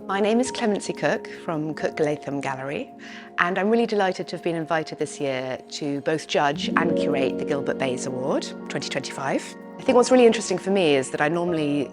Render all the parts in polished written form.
My name is Clemency Cook from Cook Latham Gallery, and I'm really delighted to have been invited this year to both judge and curate the Gilbert Bayes Award 2025. I think what's really interesting for me is that I normally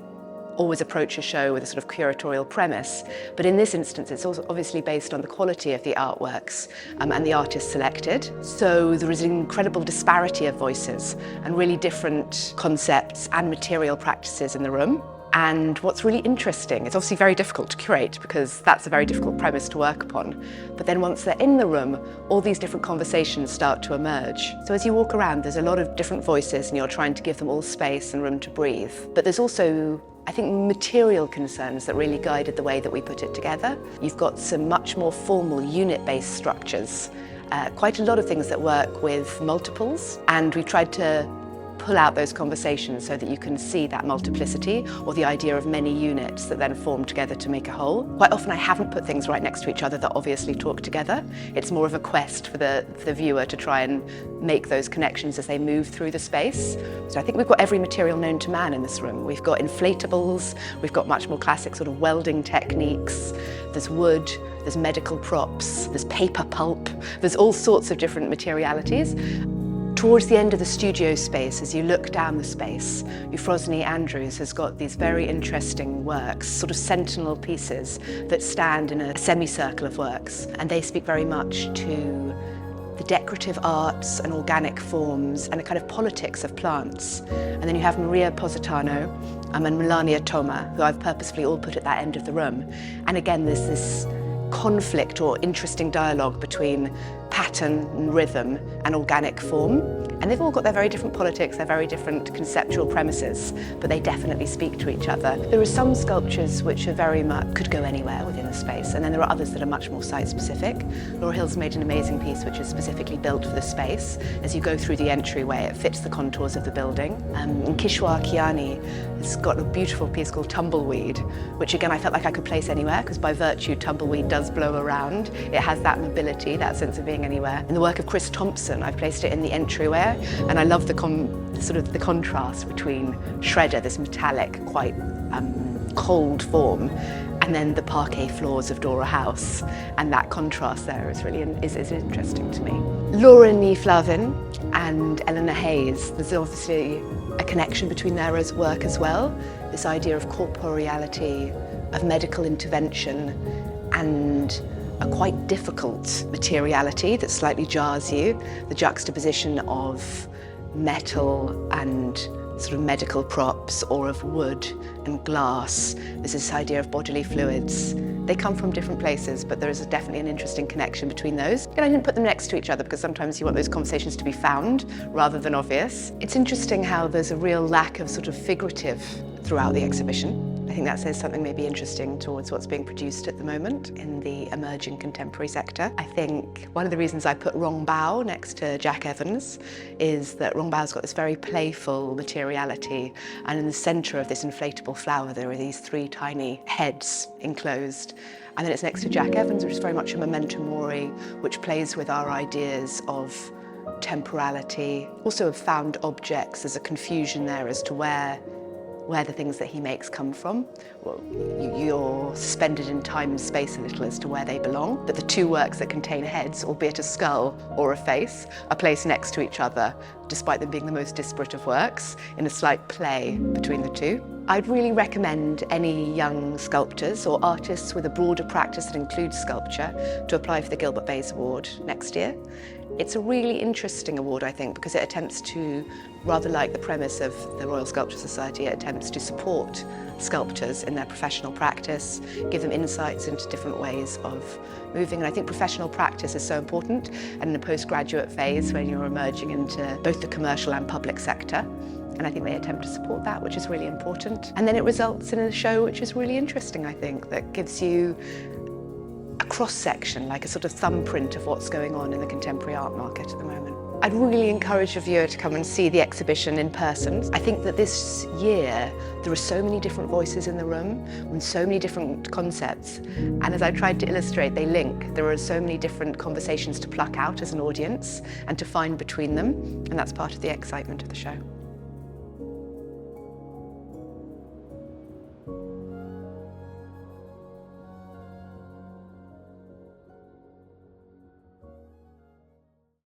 always approach a show with a sort of curatorial premise, but in this instance it's also obviously based on the quality of the artworks and the artists selected. So there is an incredible disparity of voices and really different concepts and material practices in the room. And what's really interesting, it's obviously very difficult to curate because that's a very difficult premise to work upon. But then once they're in the room, all these different conversations start to emerge. So as you walk around, there's a lot of different voices and you're trying to give them all space and room to breathe. But there's also, I think, material concerns that really guided the way that we put it together. You've got some much more formal unit-based structures, quite a lot of things that work with multiples, and we've tried to pull out those conversations so that you can see that multiplicity or the idea of many units that then form together to make a whole. Quite often I haven't put things right next to each other that obviously talk together. It's more of a quest for the viewer to try and make those connections as they move through the space. So I think we've got every material known to man in this room. We've got inflatables, we've got much more classic sort of welding techniques, there's wood, there's medical props, there's paper pulp, there's all sorts of different materialities. Towards the end of the studio space, as you look down the space, Euphrosyne Andrews has got these very interesting works, sort of sentinel pieces that stand in a semicircle of works, and they speak very much to the decorative arts and organic forms and a kind of politics of plants. And then you have Maria Positano and Melania Toma, who I've purposefully all put at that end of the room. And again, there's this conflict or interesting dialogue between pattern and rhythm and organic form. And they've all got their very different politics, their very different conceptual premises, but they definitely speak to each other. There are some sculptures which are very much could go anywhere within a space, and then there are others that are much more site-specific. Laura Hill's made an amazing piece which is specifically built for the space. As you go through the entryway, it fits the contours of the building. And Kishwa Kiani has got a beautiful piece called Tumbleweed, which again I felt like I could place anywhere, because by virtue tumbleweed does blow around. It has that mobility, that sense of being anywhere. In the work of Chris Thompson, I've placed it in the entryway, and I love the contrast between shredder, this metallic, quite cold form, and then the parquet floors of Dora House, and that contrast there is really is interesting to me. Laura Flavin and Eleanor Hayes, there's obviously a connection between their work as well. This idea of corporeality, of medical intervention, and a quite difficult materiality that slightly jars you, the juxtaposition of metal and sort of medical props, or of wood and glass. There's this idea of bodily fluids. They come from different places, but there is definitely an interesting connection between those. And I didn't put them next to each other because sometimes you want those conversations to be found rather than obvious. It's interesting how there's a real lack of sort of figurative throughout the exhibition. I think that says something maybe interesting towards what's being produced at the moment in the emerging contemporary sector. I think one of the reasons I put Rong Bao next to Jack Evans is that Rong Bao's got this very playful materiality, and in the centre of this inflatable flower there are these three tiny heads enclosed. And then it's next to Jack Evans, which is very much a memento mori, which plays with our ideas of temporality. Also of found objects, there's a confusion there as to where the things that he makes come from. Well, you're suspended in time and space a little as to where they belong, but the two works that contain heads, albeit a skull or a face, are placed next to each other, despite them being the most disparate of works, in a slight play between the two. I'd really recommend any young sculptors or artists with a broader practice that includes sculpture to apply for the Gilbert Bayes Award next year. It's a really interesting award, I think, because it attempts to, rather like the premise of the Royal Sculpture Society, it attempts to support sculptors in their professional practice, give them insights into different ways of moving. And I think professional practice is so important, and in a postgraduate phase when you're emerging into both the commercial and public sector. And I think they attempt to support that, which is really important. And then it results in a show which is really interesting, I think, that gives you a cross-section, like a sort of thumbprint of what's going on in the contemporary art market at the moment. I'd really encourage a viewer to come and see the exhibition in person. I think that this year there are so many different voices in the room and so many different concepts, and as I tried to illustrate, they link. There are so many different conversations to pluck out as an audience and to find between them, and that's part of the excitement of the show.